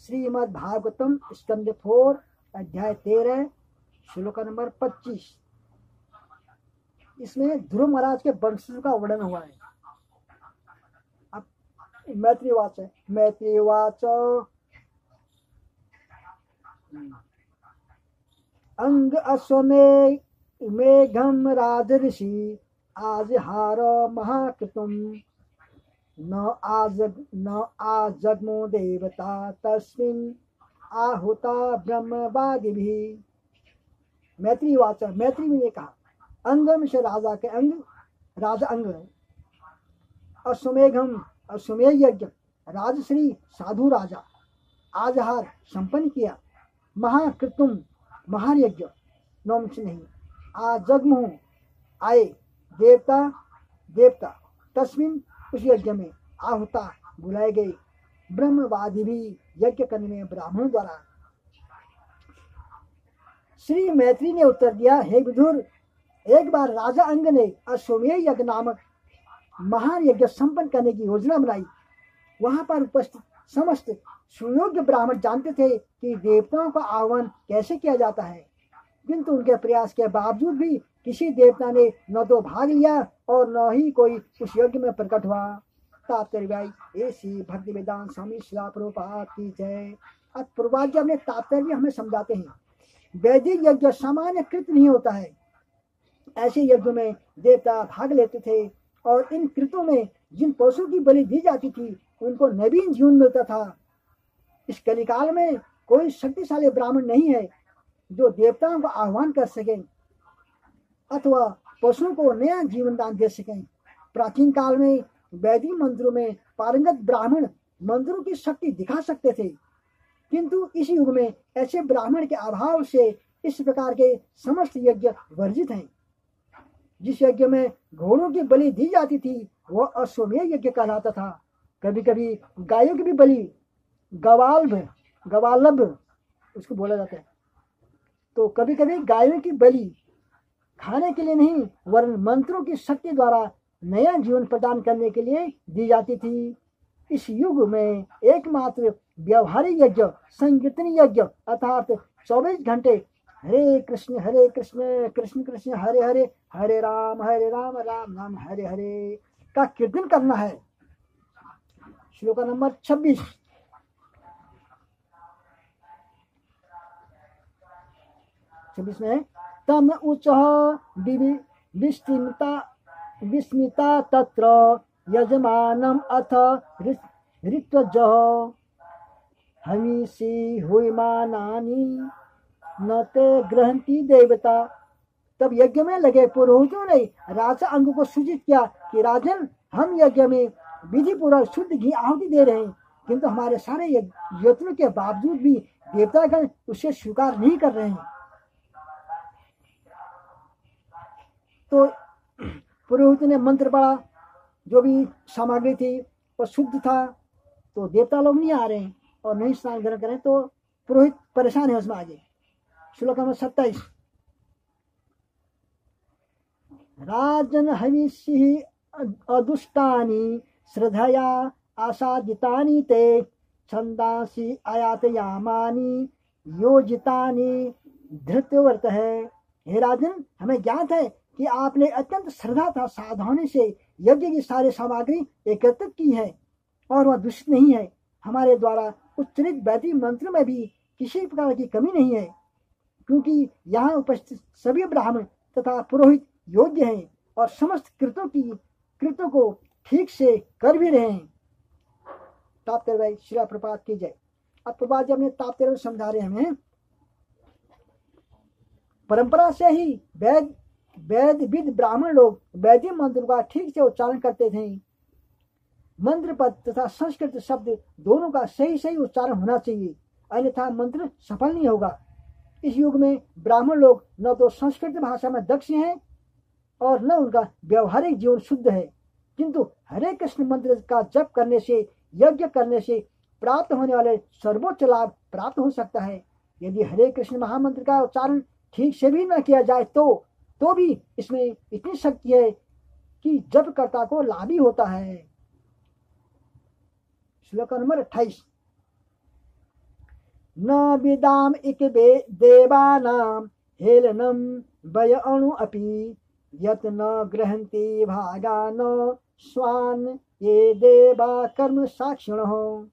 श्रीमद् भागवतम स्कंद 4 अध्याय 13 श्लोक नंबर 25। इसमें ध्रुव महाराज के वंशज का वर्णन हुआ है। अब मैत्रीवाच है। मैत्रीवाच अंग अश्वमे मेघम राजऋषि आज हार महाकृतुम न आजग्मो देवता तस्मिन् आहुता ब्रह्मवादिभिः। मैत्रीवाच, मैत्री ने कहा, अंगम से राजा के अंग, राजा अंग है। अश्वमेघम, अश्वमेघ यज्ञ राजश्री साधु राजा आजहार संपन्न किया। महाकृतुम, महान यज्ञ नौम से नहीं। आजग्मु आए देवता, देवता तस्मिन उस यज्ञ में आहुता बुलाए गए। ब्रह्मवादी भी यज्ञ करने में ब्राह्मणों द्वारा। श्री मैत्री ने उत्तर दिया, हे विदुर, एक बार राजा अंग ने अश्वमेध यज्ञ नामक महान यज्ञ संपन्न करने की योजना बनाई। वहां पर उपस्थित समस्त सुयोग्य ब्राह्मण जानते थे कि देवताओं का आह्वान कैसे किया जाता है, किंतु उनके प्रयास के बावजूद भी किसी देवता ने न तो भाग लिया और न ही कोई उस यज्ञ में प्रकट हुआ। तात्पर्य ऐसी भक्ति वेदांत स्वामी शिला प्रभुपाद की जय। अब पूर्वाचार्य अपने तात्पर्य हमें समझाते हैं। वैदिक यज्ञ सामान्य कृत नहीं होता है। ऐसे यज्ञों में देवता भाग लेते थे और इन कृतों में जिन पशु की बलि दी जाती थी उनको नवीन जीवन मिलता था। इस कलिकाल में कोई शक्तिशाली ब्राह्मण नहीं है जो देवताओं का आह्वान कर सके अथवा पशुओं को नया जीवन दान दे सकें। प्राचीन काल में वैदिक मंत्रों में पारंगत ब्राह्मण मंत्रों की शक्ति दिखा सकते थे, किंतु इस युग में ऐसे ब्राह्मण के अभाव से इस प्रकार के समस्त यज्ञ वर्जित हैं। जिस यज्ञ में घोड़ों की बलि दी जाती थी वह अश्वमेध यज्ञ कहलाता था। कभी कभी गायों की भी बलि, गवालभ उसको बोला जाता है। तो कभी कभी गायों की बलि खाने के लिए नहीं वरन मंत्रों की शक्ति द्वारा नया जीवन प्रदान करने के लिए दी जाती थी। इस युग में एकमात्र व्यवहारिक यज्ञ संकीर्तन यज्ञ अर्थात 24 घंटे हरे कृष्ण कृष्ण कृष्ण हरे हरे, हरे राम राम राम हरे हरे का कीर्तन करना है। श्लोक नंबर 26। में तम उच्च विस्मिता तत्र यजमानम अथ ऋत्वजः हमीसी हुयमानानि न ते ग्रहंती देवता। तब यज्ञ में लगे पुरोहितों ने राजा अंग को सूचित किया कि राजन, हम यज्ञ में विधि पूर्वक शुद्ध घी आहुति दे रहे हैं, किंतु हमारे सारे यत्नों के बावजूद भी देवतागण उसे स्वीकार नहीं कर रहे हैं। तो पुरोहित ने मंत्र पढ़ा, जो भी सामग्री थी वो शुद्ध था, तो देवता लोग नहीं आ रहे हैं और नहीं स्नान ग्रहण करें, तो पुरोहित परेशान है उसमें। आगे श्लोक नंबर 27। राजन हविषि अदुष्टानि श्रद्धया आसादितानि ते छंदांसि आयातयामानि योजितानि धृतव्रत है। हे राजन, हमें ज्ञात है कि आपने अत्यंत श्रद्धा था सावधानी से यज्ञ की सारी सामग्री एकत्रित की है और वह दूषित नहीं है। हमारे द्वारा उच्चरित वैदिक मंत्र में भी किसी प्रकार की कमी नहीं है, क्योंकि यहाँ उपस्थित सभी ब्राह्मण तथा पुरोहित योग्य हैं और समस्त कृतों को ठीक से कर भी रहे हैं। तात्पर्य श्रील प्रभुपाद की जय। अब प्रभुपाद जी अपने तात्पर्य समझा रहे हमें। परंपरा से ही वेदविद ब्राह्मण लोग वैदिक मंत्र का ठीक से उच्चारण करते थे। मंत्र पद तथा संस्कृत शब्द दोनों का सही उच्चारण होना चाहिए, अन्यथा मंत्र सफल नहीं होगा। इस युग में ब्राह्मण लोग न तो संस्कृत भाषा में दक्ष हैं और न उनका व्यवहारिक जीवन शुद्ध है, किंतु हरे कृष्ण मंत्र का जप करने से, यज्ञ करने से प्राप्त होने वाले सर्वोच्च लाभ प्राप्त हो सकता है। यदि हरे कृष्ण महामंत्र का उच्चारण ठीक से भी न किया जाए तो भी इसमें इतनी शक्ति है कि जपकर्ता को लाभ ही होता है। श्लोक नंबर 28। न विदाम इक देवानां हेलनम वय अणु अपि यत न ग्रहन्ति भागा न स्वान ये देवा कर्म साक्षिण हो।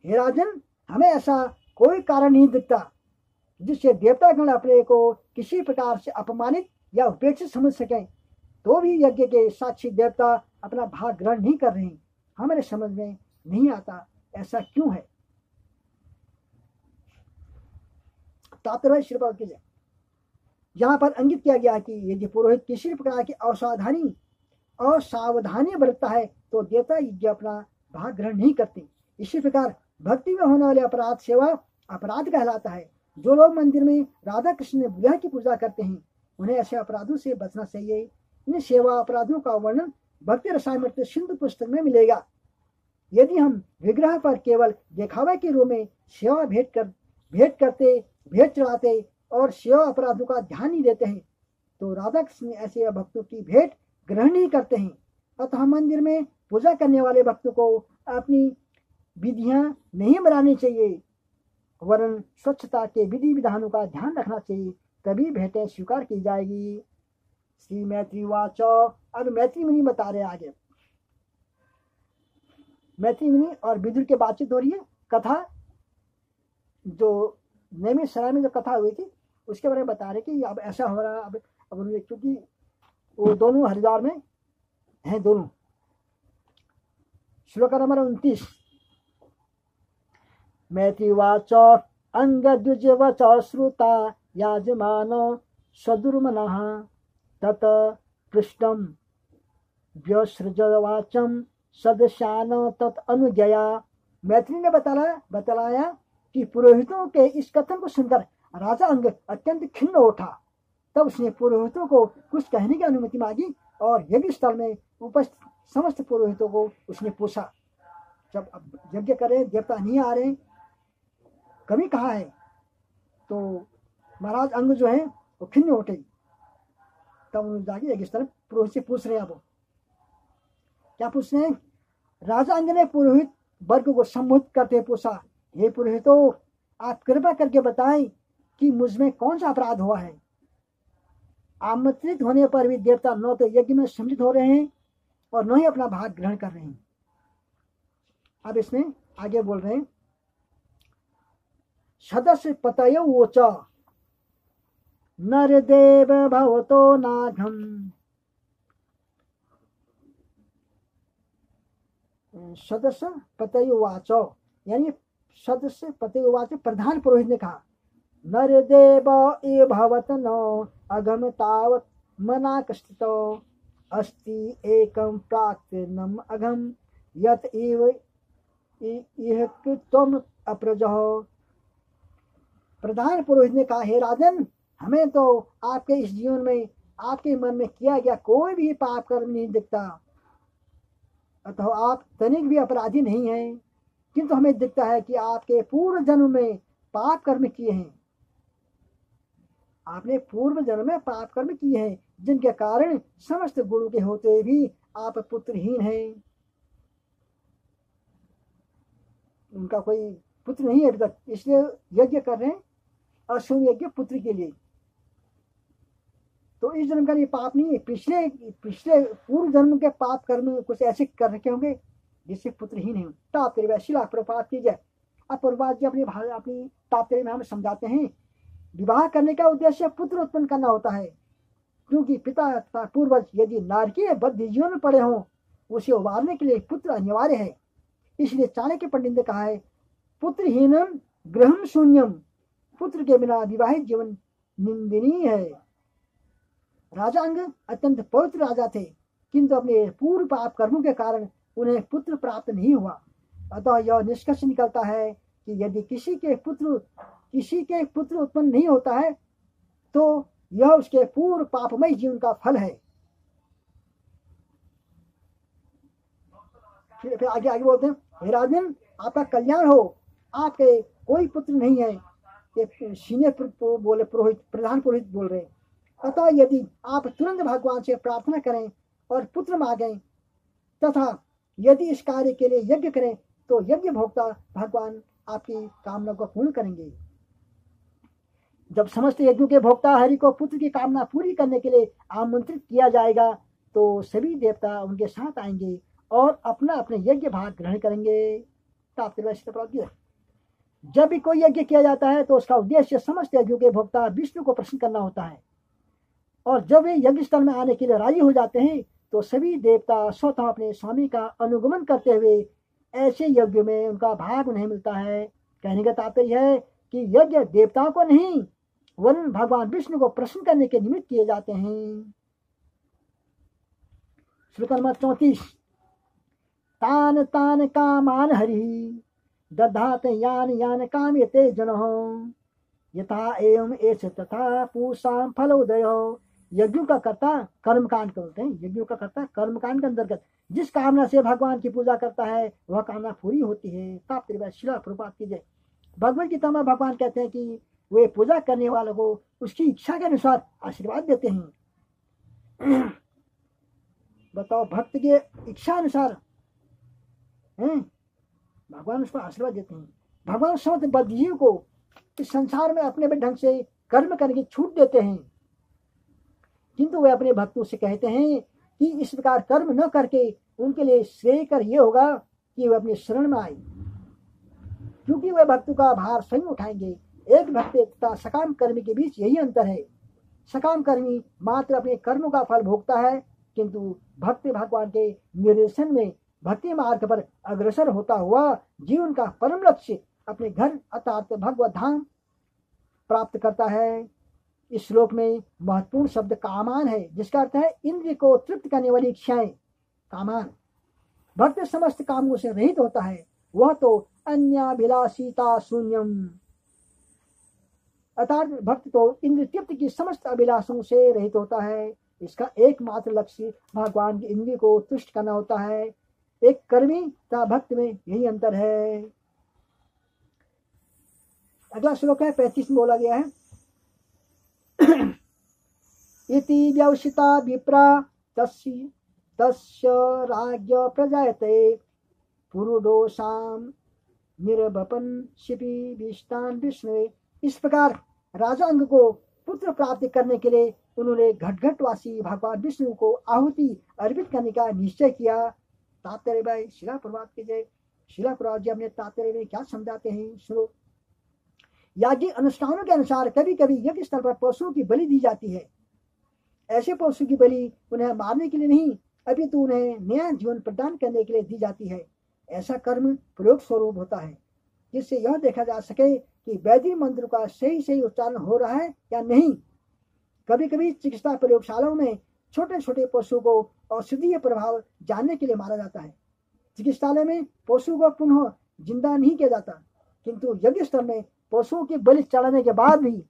हे राजन, हमें ऐसा कोई कारण नहीं दिखता जिससे देवतागण अपने को किसी प्रकार से अपमानित या उपेक्षित समझ सकें, तो भी यज्ञ के साक्षी देवता अपना भाग ग्रहण नहीं कर रहे हैं। हमारे समझ में नहीं आता ऐसा क्यों है। तात्पर्य श्रीपाद के लिए यहाँ पर अंकित किया गया कि यदि पुरोहित किसी प्रकार की असावधानी और सावधानी बरतता है तो देवता यज्ञ अपना भाग ग्रहण नहीं करते। इसी प्रकार भक्ति में होने वाले अपराध सेवा अपराध कहलाता है। जो लोग मंदिर में राधा कृष्ण विग्रह की पूजा करते हैं उन्हें ऐसे अपराधों से बचना चाहिए। इन सेवा अपराधों का वर्णन भक्ति रसामृत सिंधु पुस्तक में मिलेगा। यदि हम विग्रह पर केवल दिखावे के रूप में सेवा भेंट चढ़ाते और सेवा अपराधों का ध्यान नहीं देते हैं तो राधा कृष्ण ऐसे भक्तों की भेंट ग्रहण नहीं करते हैं। अतः मंदिर में पूजा करने वाले भक्तों को अपनी विधियां नहीं बनानी चाहिए, वरन स्वच्छता के विधि विधानों का ध्यान रखना चाहिए, तभी भेंटें स्वीकार की जाएगी। श्री मैत्री वाच। अब मैत्री मुनि बता रहे आगे। मैत्री मुनि और विदुर की बातचीत हो रही है। कथा जो नैमिष सराय में जो कथा हुई थी उसके बारे में बता रहे कि अब ऐसा हो रहा। अब क्योंकि वो दोनों हरिद्वार में हैं दोनों। श्लोक नंबर 29। मैत्रीवाच अंगद्विजवच श्रुता याजमान सदुर्मनः तत पृष्ठम व्यसृजवाचम सदस्यान तत् अनुजया। मैत्री ने बतलाया कि पुरोहितों के इस कथन को सुनकर राजा अंग अत्यंत खिन्न उठा। तब उसने पुरोहितों को कुछ कहने की अनुमति मांगी और यज्ञ स्थल में उपस्थित समस्त पुरोहितों को उसने पूछा, जब यज्ञ करे देवता नहीं आ रहे, कभी कहा है, तो महाराज अंग जो है वो खिन्न उठे। तब उन्होंने जाके यज्ञ स्थल पुरोहित से पूछ रहे हैं। अब क्या पूछ रहे हैं? राजा अंग ने पुरोहित वर्ग को संबोधित करते पूछा, हे पुरोहितों, आप कृपा करके बताएं कि मुझमें कौन सा अपराध हुआ है। आमंत्रित होने पर भी देवता न तो यज्ञ में सम्मिलित हो रहे हैं और न ही अपना भाग ग्रहण कर रहे हैं। अब इसमें आगे बोल रहे हैं, सदस्य पतयो वोच नरदेव भवतो नाघम। सदस्य पतयुवाच, यानी सदस्य पतयुवाच प्रधान पुरोहित ने कहा, नरदेव ए भवत न अगम तावत मना कष्टितो अस्ति एकम प्राक्तनम अघम यत एव इह कृतम अप्रजह। प्रधान पुरोहित ने कहा, हे राजन, हमें तो आपके इस जीवन में आपके मन में किया गया कोई भी पाप कर्म नहीं दिखता, अतः आप तनिक भी अपराधी नहीं हैं, किंतु हमें दिखता है कि आपके पूर्व जन्म में पाप कर्म किए हैं। आपने पूर्व जन्म में पाप कर्म किए हैं जिनके कारण समस्त गुणों के होते भी आप पुत्रहीन हैं। उनका कोई पुत्र नहीं है अभी तक, इसलिए यज्ञ कर रहे हैं, अश्वमेध यज्ञ पुत्र के लिए। तो इस जन्म का ये पाप नहीं है, पिछले पूर्व जन्म के पाप कर्म कुछ ऐसे कर रखे होंगे जिससे पुत्रहीन है। तात्पर्य शिला प्रपात की जाए। अब प्रभात जी अपनी तात्पर्य में हमें समझाते हैं, विवाह करने का उद्देश्य पुत्र उत्पन्न करना होता है, क्योंकि पिता तथा पूर्वज यदि नारकीय बद्ध जीवन में पड़े हों उसे उबारने के लिए पुत्र अनिवार्य है। इसलिए चाणक्य पंडित ने कहा है, पुत्रहीनम गृहम शून्यम, पुत्र के बिना विवाहित जीवन निंदनीय है। राजा अंग अत्यंत पवित्र राजा थे, किंतु अपने पूर्व पाप कर्मों के कारण उन्हें पुत्र प्राप्त नहीं हुआ। अतः यह निष्कर्ष निकलता है कि यदि किसी के पुत्र उत्पन्न नहीं होता है तो यह उसके पूर्व पापमय जीवन का फल है। फिर आगे बोलते हैं, हे राजन, आपका कल्याण हो, आपके कोई पुत्र नहीं है। ये सीनियर बोले पुरोहित, प्रधान पुरोहित बोल रहे हैं। अतः यदि आप तुरंत भगवान से प्रार्थना करें और पुत्र मांगें तथा यदि इस कार्य के लिए यज्ञ करें तो यज्ञ भोक्ता भगवान आपकी कामना को पूर्ण करेंगे। जब समस्त यज्ञों के भोक्ता हरि को पुत्र की कामना पूरी करने के लिए आमंत्रित किया जाएगा तो सभी देवता उनके साथ आएंगे और अपना अपने यज्ञ भाग ग्रहण करेंगे। जब भी कोई यज्ञ किया जाता है तो उसका उद्देश्य समस्त यज्ञों के भोक्ता विष्णु को प्रसन्न करना होता है, और जब वे यज्ञ स्थल में आने के लिए राजी हो जाते हैं तो सभी देवता स्वतः अपने स्वामी का अनुगमन करते हुए ऐसे यज्ञ में उनका भाग उन्हें मिलता है। कहने का तात्पर्य है कि यज्ञ देवताओं को नहीं वरन भगवान विष्णु को प्रसन्न करने के निमित्त किए जाते हैं। श्लोक नंबर 34। तान तान कामान हरि दधात यान यान काम्यते जनः यथा एवं एष तथा पूषाम फलोदयो। यज्ञों का कर्ता कर्मकांड बोलते हैं। यज्ञों का कर्ता कर्मकांड के अंतर्गत जिस कामना से भगवान की पूजा करता है वह कामना पूरी होती है। श्रील प्रभुपाद की जय। भगवत गीता में भगवान कहते हैं कि वे पूजा करने वालों को उसकी इच्छा के अनुसार आशीर्वाद देते हैं। बताओ, भक्त के इच्छा अनुसार भगवान उसको आशीर्वाद देते हैं। भगवान समस्त बद्धजीव को इस संसार में अपने ढंग से कर्म करने की छूट देते हैं, किंतु वे अपने भक्तों से कहते हैं कि इस प्रकार कर्म न करके उनके लिए श्रेय कर ये होगा कि वे अपने शरण में आए, क्योंकि वे भक्तों का भार स्वयं उठाएंगे। एक भक्त तथा सकाम कर्मी के बीच यही अंतर है। सकाम कर्मी मात्र अपने कर्मों का फल भोगता है, किंतु भक्त भगवान के निर्देशन में भक्ति मार्ग पर अग्रसर होता हुआ जीवन का परम लक्ष्य अपने घर अर्थात भगवत धाम प्राप्त करता है। इस श्लोक में महत्वपूर्ण शब्द कामान है, जिसका अर्थ है इंद्रिय को तृप्त करने वाली इच्छाएं। कामान भक्त समस्त कामों से रहित होता है, वह तो अन्याभिलाषिता शून्यम, अर्थात भक्त तो इंद्रिय तृप्त की समस्त अभिलाषों से रहित होता है। इसका एकमात्र लक्ष्य भगवान की इंद्रिय को तुष्ट करना होता है। एक कर्मी तथा भक्त में यही अंतर है। अगला श्लोक है 35 में बोला गया है इति व्यवसिता विप्रा तस्य राज्य प्रजायते पुरुदोषाम निर्वपन शिपि विष्टान विष्णु। इस प्रकार राजा अंग को पुत्र प्राप्त करने के लिए उन्होंने घटघटवासी भगवान विष्णु को आहुति अर्पित करने का निश्चय किया। तात्पर्य भाई शिला प्रभात के जय। शिला प्रभात जी अपने तात्पर्य में क्या समझाते हैं सुनो। याज्ञिक अनुष्ठानों के अनुसार कभी कभी यज्ञ स्थल पर पशुओं की बलि दी जाती है। ऐसे पशु की बलि उन्हें मारने के लिए नहीं, अपितु उन्हें नया जीवन प्रदान करने के लिए दी जाती है। ऐसा कर्म प्रयोग स्वरूप होता है, जिससे यह देखा जा सके कि वैदिक मंत्र का सही उच्चारण हो रहा है या नहीं। कभी कभी चिकित्सा प्रयोगशालाओं में छोटे छोटे पशु को औषधीय प्रभाव जानने के लिए मारा जाता है। चिकित्सालय में पशु को पुनः जिंदा नहीं किया जाता, किंतु यज्ञ स्थल में पशुओं की बलि चढ़ाने के बाद भी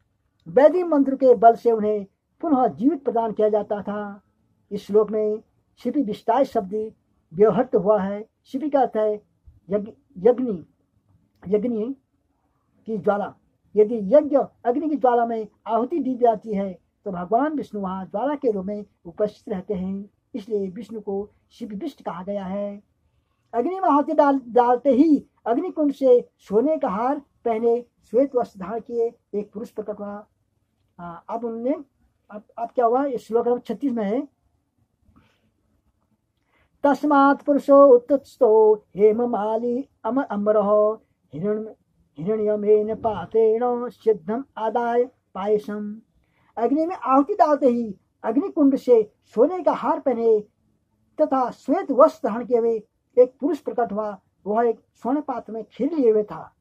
वैदिक मंत्र के बल से उन्हें पुनः जीवित प्रदान किया जाता था। इस श्लोक में शिपि विष्टाय शब्द व्यवहृत हुआ है। शिपि का अर्थ है यज्ञ की ज्वाला। यदि यज्ञ अग्नि की ज्वाला में आहुति दी जाती है तो भगवान विष्णु वहां ज्वाला के रूप में उपस्थित रहते हैं, इसलिए विष्णु को शिपिविष्ट कहा गया है। अग्नि में आहुति डालते ही अग्निकुंड से सोने का हार पहने श्वेत वस्त्र धारण किए एक पुरुष प्रकट हुआ। अब उन्होंने अब क्या हुआ, इस श्लोक 36 में है तस्मात् पुरुषो उत्तुस्तो हेममाली अम्बरः हिरण्यमेन पात्रेण सिद्धम आदाय पायसम। अग्नि में आहुति डालते ही अग्निकुंड से सोने का हार पहने तथा श्वेत वस्त्र धारण किए हुए एक पुरुष प्रकट हुआ। वह एक स्वर्ण पात्र में खीर लिए हुए था।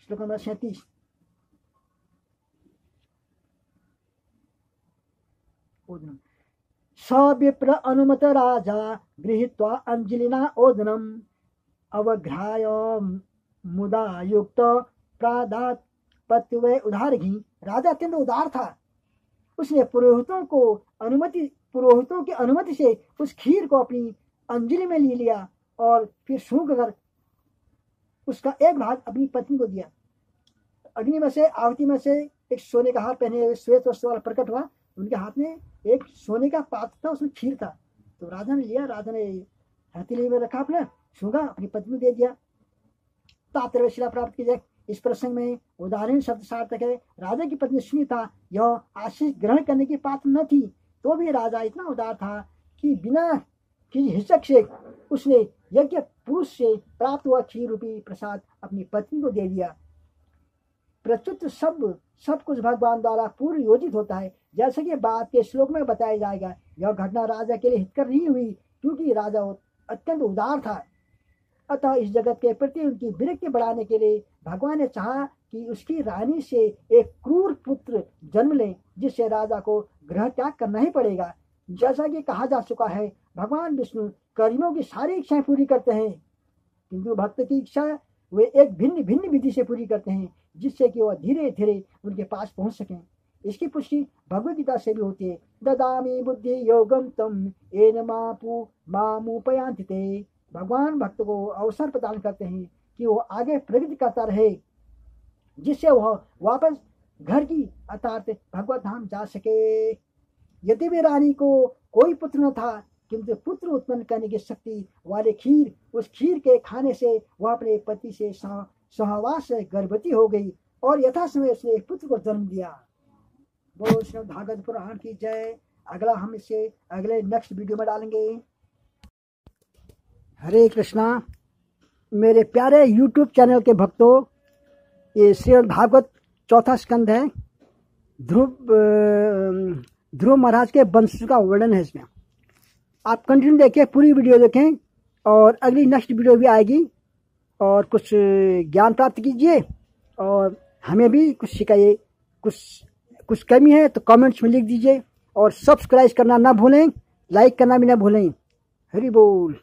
श्लोक नंबर 37। सविप्र अनुमत राजा गृहीत्वा अंजलिना ओदनम अवघ्राय मुदा युक्त प्रादात पत्वे उदार घी। राजा अत्यंत उदार था। उसने पुरोहितों की अनुमति से उस खीर को अपनी अंजलि में ले लिया और फिर सूंघ कर उसका एक भाग अपनी पत्नी को दिया। अग्नि में से आहुति में से एक सोने का हार पहने हुए श्वेत वस्त्र वाला प्रकट हुआ। उनके हाथ में एक सोने का पात्र था, उसमें खीर था। तो राजा ने लिया, राजा ने हथेली में रखा, अपना सूंघा, अपनी पत्नी दे दिया। तात्पर्य शिला प्राप्त की जाए। इस प्रसंग में उदाहरण शब्द सार्थक है। राजा की पत्नी सुनीता यह आशीष ग्रहण करने की पात्र न थी, तो भी राजा इतना उदार था कि बिना किसी हिचक से उसने यज्ञ पुरुष से प्राप्त हुआ खीर रूपी प्रसाद अपनी पत्नी को दे दिया। प्रस्तुत सब कुछ भगवान द्वारा पूर्व योजित होता है, जैसे कि बाद के श्लोक में बताया जाएगा। यह घटना राजा के लिए हितकर नहीं हुई, क्योंकि राजा अत्यंत उदार था। अतः इस जगत के प्रति उनकी विरक्ति बढ़ाने के लिए भगवान ने चाहा कि उसकी रानी से एक क्रूर पुत्र जन्म ले, जिससे राजा को गृह त्याग करना ही पड़ेगा। जैसा कि कहा जा चुका है, भगवान विष्णु कर्मियों की सारी इच्छाएं पूरी करते हैं, किंतु भक्त की इच्छा वे एक भिन्न भिन्न विधि से पूरी करते हैं, जिससे कि वह धीरे धीरे उनके पास पहुंच सकें। इसकी पुष्टि भगवद गीता से भी होती है। ददामि बुद्धि योगम तम येन मामुपयान्ति ते। भगवान भक्त को अवसर प्रदान करते हैं कि वो आगे प्रगति करता रहे, जिससे वह वापस घर की अर्थात भगवत धाम जा सके। यदि भी रानी को कोई पुत्र न था, किंतु पुत्र उत्पन्न करने की शक्ति वाले खीर, उस खीर के खाने से वह अपने पति से सहवास से गर्भवती हो गई और यथा समय उसने एक पुत्र को जन्म दिया। बोलो श्रीमद् भागवत पुराण की जय। अगला हम इसे अगले नेक्स्ट वीडियो में डालेंगे। हरे कृष्णा। मेरे प्यारे YouTube चैनल के भक्तों, ये श्रीमद् भागवत चौथा स्कंद है। ध्रुव महाराज के वंश का वर्णन है इसमें। आप कंटिन्यू देखिए, पूरी वीडियो देखें और अगली नेक्स्ट वीडियो भी आएगी। और कुछ ज्ञान प्राप्त कीजिए और हमें भी कुछ सिखाइए। कुछ कमी है तो कमेंट्स में लिख दीजिए और सब्सक्राइब करना ना भूलें, लाइक करना भी ना भूलें। हरि बोल।